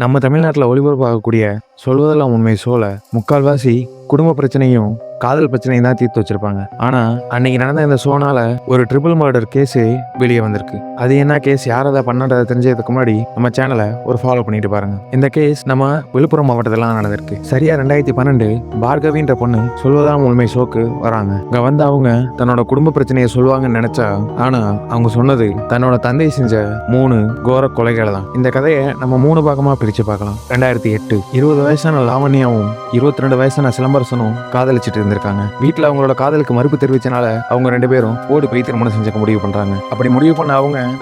நம்ம தமிழ்நாட்டில் ஒளிபரப்பாகக்கூடிய சொல்வதெல்லாம் உண்மை ஷோல முக்கால்வாசி குடும்ப பிரச்சனையும் காதல் பிரச்சனையும் தான் தீர்த்து வச்சிருப்பாங்க. ஆனா அன்னைக்கு நடந்த இந்த ஷோனால ஒரு ட்ரிபிள் மர்டர் கேஸு வெளியே வந்திருக்கு. அது என்ன கேஸ், யார் அதை பண்ணதை தெரிஞ்சதுக்கு முன்னாடி நம்ம சேனலை ஒரு ஃபாலோ பண்ணிட்டு பாருங்க. இந்த கேஸ் நம்ம விழுப்புரம் மாவட்டத்தில் நடந்திருக்கு. சரியா 2012 பார்கவின்ற பொண்ணு சொல்வதாம் உண்மை ஷோக்கு வராங்க. இங்க வந்து அவங்க தன்னோட குடும்ப பிரச்சனையை சொல்லுவாங்கன்னு நினைச்சா, ஆனா அவங்க சொன்னது தன்னோட தந்தை செஞ்ச 3 கோர கொலைகளை தான். இந்த கதையை நம்ம 3 பாகமா பிரிச்சு பார்க்கலாம். 2008 20 வயசான லாவண்யாவும் 22 வயசான சிலம்பரசனும் காதலிச்சிட்டு இருந்திருக்காங்க. வீட்டுல அவங்களோட காதலுக்கு மறுப்பு தெரிவிச்சனால அவங்க 2 பேரும் ஓடி போய் திருமணம் செஞ்சுக்க முடிவு பண்றாங்க. அப்படி முடிவு பண்ண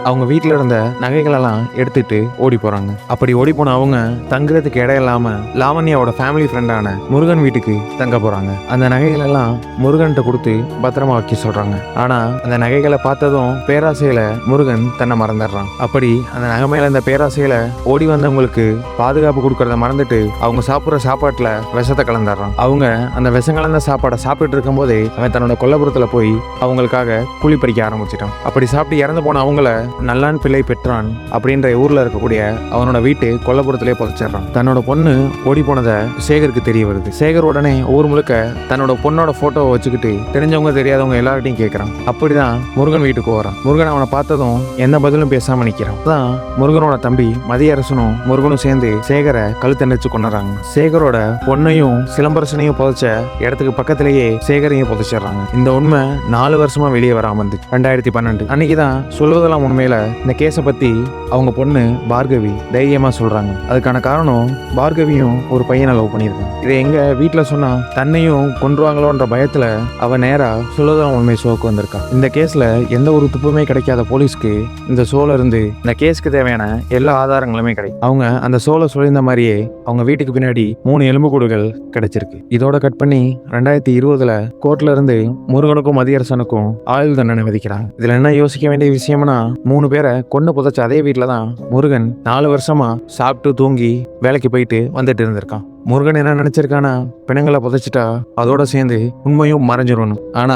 அவங்க வீட்டுல இருந்த நகைகள் எல்லாம் எடுத்துட்டு ஓடி போறாங்க. அப்படி ஓடி போன அவங்க தங்குறதுக்கு இடம் இல்லாம லாவண்யாவோட ஃபேமிலி ஃப்ரெண்டான முருகன் வீட்டுக்கு தங்க போறாங்க. அந்த நகைகள் எல்லாம் முருகன்கிட்ட கொடுத்து பத்திரமா வைக்க சொல்றாங்க. ஆனா அந்த நகைகளை பார்த்ததும் பேராசையில முருகன் தன்னை மறந்துடுறான். அப்படி அந்த நகை மேல இந்த பேராசையில ஓடி வந்தவங்களுக்கு பாதுகாப்பு கொடுக்கறத மறந்துட்டு அவங்க சாப்பிட்ற சாப்பாட்டுல விஷத்தை கலந்துடுறான். அவங்க அந்த விஷம் கலந்த சாப்பாடை சாப்பிட்டு இருக்கும் போதே அவன் தன்னோட கொல்லப்புறத்துல போய் அவங்களுக்காக குழி பறிக்க ஆரம்பிச்சிட்டான். அப்படி சாப்பிட்டு இறந்து போன அவங்கள நல்லான் பிள்ளை பெற்றான் அப்படின்ற ஊர்ல இருக்கக்கூடிய அவனோட வீட்டு கொல்லப்புறத்திலே புதைச்சிடுறான். தன்னோட பொண்ணு ஓடி போனதை சேகருக்கு தெரிய வருது. சேகர் உடனே ஊர் முழுக்க தன்னோட பொண்ணோட போட்டோவை வச்சுக்கிட்டு தெரிஞ்சவங்க தெரியாதவங்க எல்லார்ட்டையும் கேட்கறான். அப்படிதான் முருகன் வீட்டுக்கு வரான். முருகன் அவனை பார்த்ததும் எந்த பதிலும் பேசாம நிக்கிறான். தான் முருகனோட தம்பி மதியரசனும் முருகனும் சேர்ந்து சேகரை கழுத்தணைச்சு கொண்டுறாங்க. சேகரோட பொண்ணையும் சிலம்பரசனையும் புதைச்ச இடத்துக்கு பக்கத்திலேயே சேகரையும் புதைச்சிடுறாங்க. இந்த உண்மை 4 வருஷமா வெளியே வராம இருந்துச்சு. 2012 அன்னைக்குதான் சொல்வதெல்லாம் உண்மையில இந்த கேஸை பத்தி அவங்க பொண்ணு பார்கவி தைரியமா சொல்றாங்க. அதுக்கான காரணம் பார்கவியும் ஒரு பையனை லவ் பண்ணியிருக்காங்க. இதை எங்க வீட்டுல சொன்னா தன்னையும் கொன்றுவாங்களோன்ற பயத்துல அவ நேரா சொல்வதெல்லாம் உண்மை ஷோக்கு வந்திருக்கா. இந்த கேஸ்ல எந்த ஒரு துப்புமே கிடைக்காத போலீஸ்க்கு இந்த ஷோல இருந்து இந்த கேஸ்க்கு தேவையான எல்லா ஆதாரங்களுமே கிடைக்கும். அவங்க அந்த ஷோல சொல்லியிருந்த மாதிரியே அவங்க வீட்டுக்கு பின்னாடி 3 எலும்புக்கூடுகள் கிடைச்சிருக்கு. இதோட கட் பண்ணி 2020 கோர்ட்ல இருந்து முருகனுக்கும் மதியரசனுக்கும் ஆயுள் தண்டனை விதிக்கிறாங்க. இதுல என்ன யோசிக்க வேண்டிய விஷயம்னா, 3 பேரை கொண்டு புதைச்ச அதே வீட்டுல தான் முருகன் 4 வருஷமா சாப்பிட்டு தூங்கி வேலைக்கு போயிட்டு வந்துட்டு இருந்திருக்கான். முருகன் என்ன நினைச்சிருக்கானா, பிணங்களை புதைச்சிட்டா அதோட சேர்ந்து உண்மையும் மறைஞ்சிடணும். ஆனா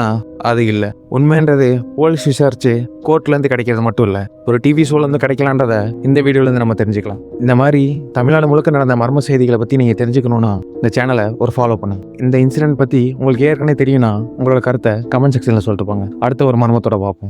அது இல்லை. உண்மைன்றது போலீஸ் விசாரிச்சு கோர்ட்ல இருந்து கிடைக்கிறது மட்டும் இல்ல, ஒரு டிவி ஷோல இருந்து கிடைக்கலான்றத இந்த வீடியோல இருந்து நம்ம தெரிஞ்சுக்கலாம். இந்த மாதிரி தமிழ்நாடு முழுக்க நடந்த மர்ம செய்திகளை பத்தி நீங்க தெரிஞ்சுக்கணும்னா இந்த சேனலை ஒரு ஃபாலோ பண்ணுங்க. இந்த இன்சிடென்ட் பத்தி உங்களுக்கு ஏற்கனவே தெரியும்னா உங்களோட கருத்தை கமெண்ட் செக்ஷன்ல சொல்லிட்டு போங்க. அடுத்த ஒரு மர்மத்தோட பார்ப்போம்.